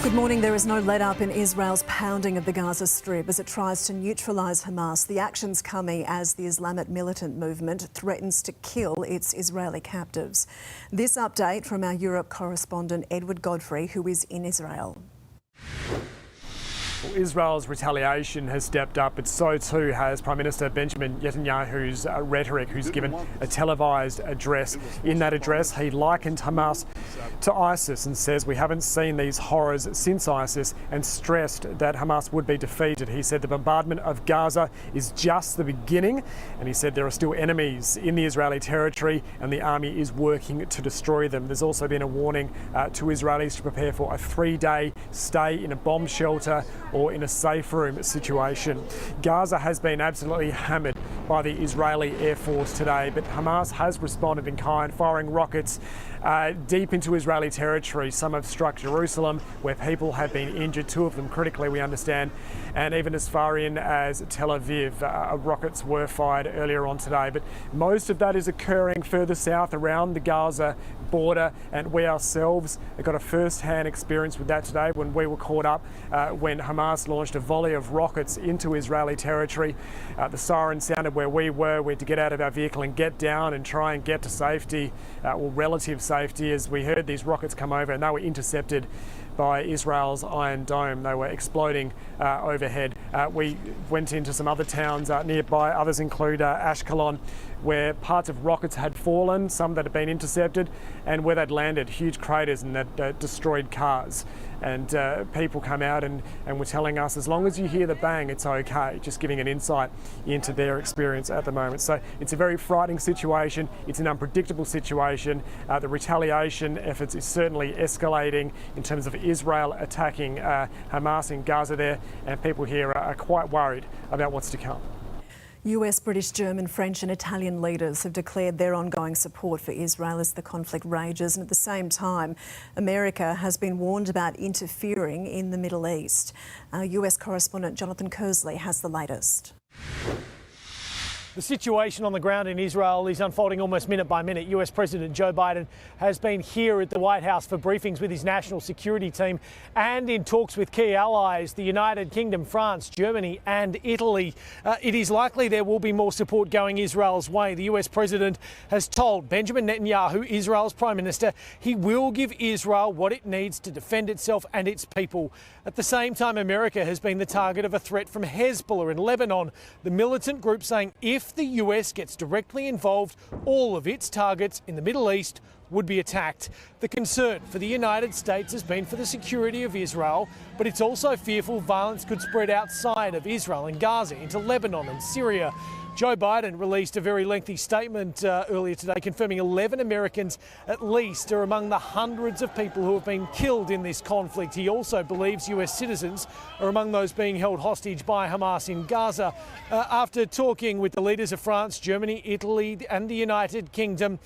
Good morning. There is no let-up in Israel's pounding of the Gaza Strip as it tries to neutralise Hamas. The action's coming as the Islamic militant movement threatens to kill its Israeli captives. This update from our Europe correspondent Edward Godfrey, who is in Israel. Well, Israel's retaliation has stepped up, but so too has Prime Minister Benjamin Netanyahu's rhetoric, who's given a televised address. In that address, he likened Hamas to ISIS and says we haven't seen these horrors since ISIS, and stressed that Hamas would be defeated. He said the bombardment of Gaza is just the beginning, and he said there are still enemies in the Israeli territory and the army is working to destroy them. There's also been a warning to Israelis to prepare for a 3-day stay in a bomb shelter or in a safe room situation. Gaza has been absolutely hammered by the Israeli Air Force today, but Hamas has responded in kind, firing rockets deep into Israeli territory. Some have struck Jerusalem, where people have been injured, 2 of them critically, we understand, and even as far in as Tel Aviv. Rockets were fired earlier on today, but most of that is occurring further south around the Gaza border, and we ourselves got a first-hand experience with that today when we were caught up when Hamas launched a volley of rockets into Israeli territory. The siren sounded where we were. We had to get out of our vehicle and get down and try and get to safety, or relative safety, as we heard these rockets come over, and they were intercepted by Israel's Iron Dome. They were exploding overhead. We went into some other towns nearby. Others include Ashkelon, where parts of rockets had fallen, some that had been intercepted, and where they'd landed, huge craters and that destroyed cars. And people come out and were telling us, as long as you hear the bang, it's okay, just giving an insight into their experience at the moment. So it's a very frightening situation. It's an unpredictable situation. The retaliation efforts is certainly escalating in terms of Israel attacking Hamas in Gaza there, and people here are quite worried about what's to come. US, British, German, French and Italian leaders have declared their ongoing support for Israel as the conflict rages. And at the same time, America has been warned about interfering in the Middle East. Our US correspondent Jonathan Kersley has the latest. The situation on the ground in Israel is unfolding almost minute by minute. US President Joe Biden has been here at the White House for briefings with his national security team and in talks with key allies, the United Kingdom, France, Germany and Italy. It is likely there will be more support going Israel's way. The US President has told Benjamin Netanyahu, Israel's Prime Minister, he will give Israel what it needs to defend itself and its people. At the same time, America has been the target of a threat from Hezbollah in Lebanon, the militant group saying if the US gets directly involved, all of its targets in the Middle East would be attacked. The concern for the United States has been for the security of Israel, but it's also fearful violence could spread outside of Israel and Gaza into Lebanon and Syria. Joe Biden released a very lengthy statement earlier today confirming 11 Americans at least are among the hundreds of people who have been killed in this conflict. He also believes US citizens are among those being held hostage by Hamas in Gaza. After talking with the leaders of France, Germany, Italy and the United Kingdom,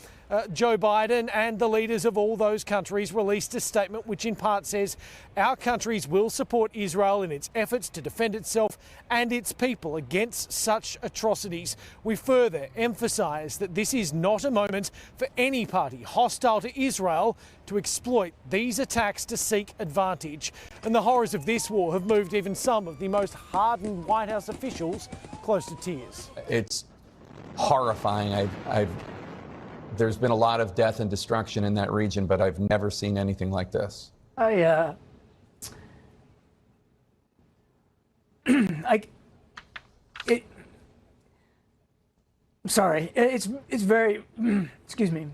Joe Biden and the leaders of all those countries released a statement which in part says our countries will support Israel in its efforts to defend itself and its people against such atrocities. We further emphasise that this is not a moment for any party hostile to Israel to exploit these attacks to seek advantage. And the horrors of this war have moved even some of the most hardened White House officials close to tears. It's horrifying. There's been a lot of death and destruction in that region, but I've never seen anything like this. I'm sorry. It's very, excuse me,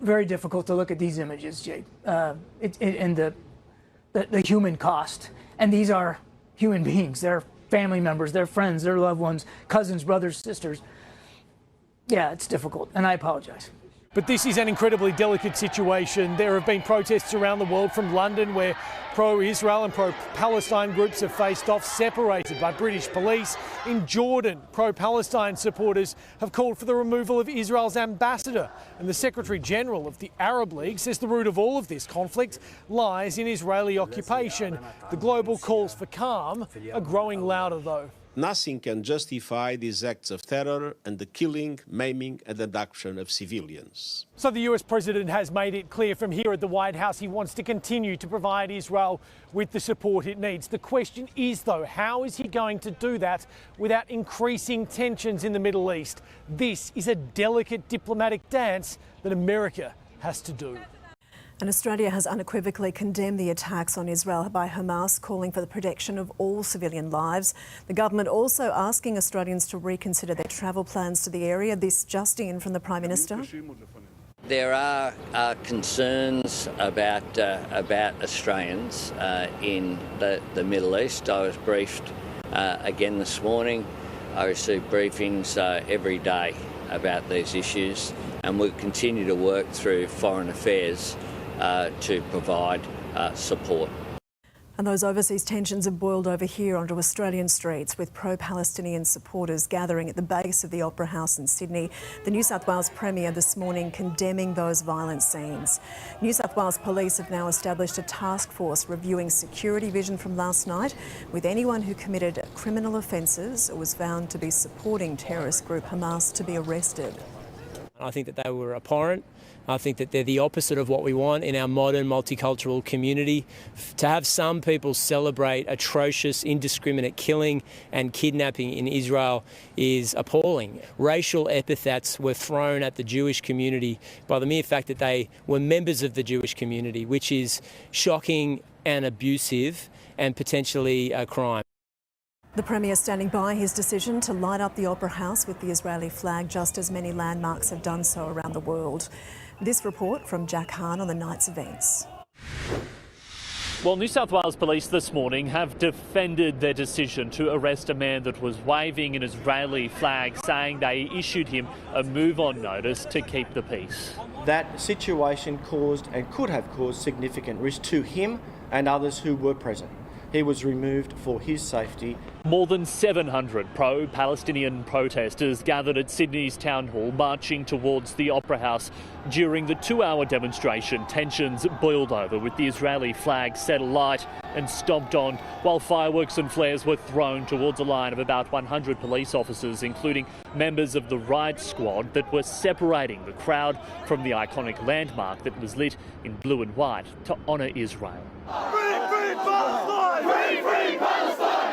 very difficult to look at these images, Jake, and the human cost. And these are human beings. They're family members, they're friends, they're loved ones, cousins, brothers, sisters. Yeah, it's difficult, and I apologize. But this is an incredibly delicate situation. There have been protests around the world, from London, where pro-Israel and pro-Palestine groups have faced off, separated by British police. In Jordan, pro-Palestine supporters have called for the removal of Israel's ambassador. And the Secretary General of the Arab League says the root of all of this conflict lies in Israeli occupation. The global calls for calm are growing louder, though. Nothing can justify these acts of terror and the killing, maiming and abduction of civilians. So the US president has made it clear from here at the White House he wants to continue to provide Israel with the support it needs. The question is, though, how is he going to do that without increasing tensions in the Middle East? This is a delicate diplomatic dance that America has to do. And Australia has unequivocally condemned the attacks on Israel by Hamas, calling for the protection of all civilian lives. The government also asking Australians to reconsider their travel plans to the area. This just in from the Prime Minister. There are concerns about Australians in the Middle East. I was briefed again this morning. I receive briefings every day about these issues, and we'll continue to work through Foreign Affairs to provide support. And those overseas tensions have boiled over here onto Australian streets, with pro-Palestinian supporters gathering at the base of the Opera House in Sydney. The New South Wales Premier this morning condemning those violent scenes. New South Wales Police have now established a task force reviewing security vision from last night, with anyone who committed criminal offences or was found to be supporting terrorist group Hamas to be arrested. I think that they were abhorrent. I think that they're the opposite of what we want in our modern multicultural community. To have some people celebrate atrocious, indiscriminate killing and kidnapping in Israel is appalling. Racial epithets were thrown at the Jewish community by the mere fact that they were members of the Jewish community, which is shocking and abusive and potentially a crime. The Premier standing by his decision to light up the Opera House with the Israeli flag, just as many landmarks have done so around the world. This report from Jack Hahn on the night's events. Well, New South Wales Police this morning have defended their decision to arrest a man that was waving an Israeli flag, saying they issued him a move-on notice to keep the peace. That situation caused and could have caused significant risk to him and others who were present. He was removed for his safety. More than 700 pro-Palestinian protesters gathered at Sydney's Town Hall, marching towards the Opera House. During the 2-hour demonstration, tensions boiled over, with the Israeli flag set alight and stomped on, while fireworks and flares were thrown towards a line of about 100 police officers, including members of the riot squad, that were separating the crowd from the iconic landmark that was lit in blue and white to honour Israel. Free, free Palestine! Free, free Palestine!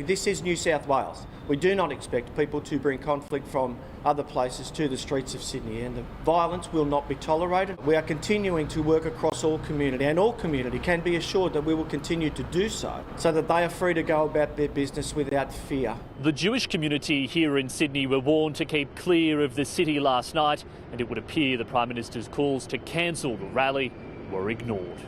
This is New South Wales. We do not expect people to bring conflict from other places to the streets of Sydney, and the violence will not be tolerated. We are continuing to work across all community, and all community can be assured that we will continue to do so that they are free to go about their business without fear. The Jewish community here in Sydney were warned to keep clear of the city last night, and it would appear the Prime Minister's calls to cancel the rally were ignored.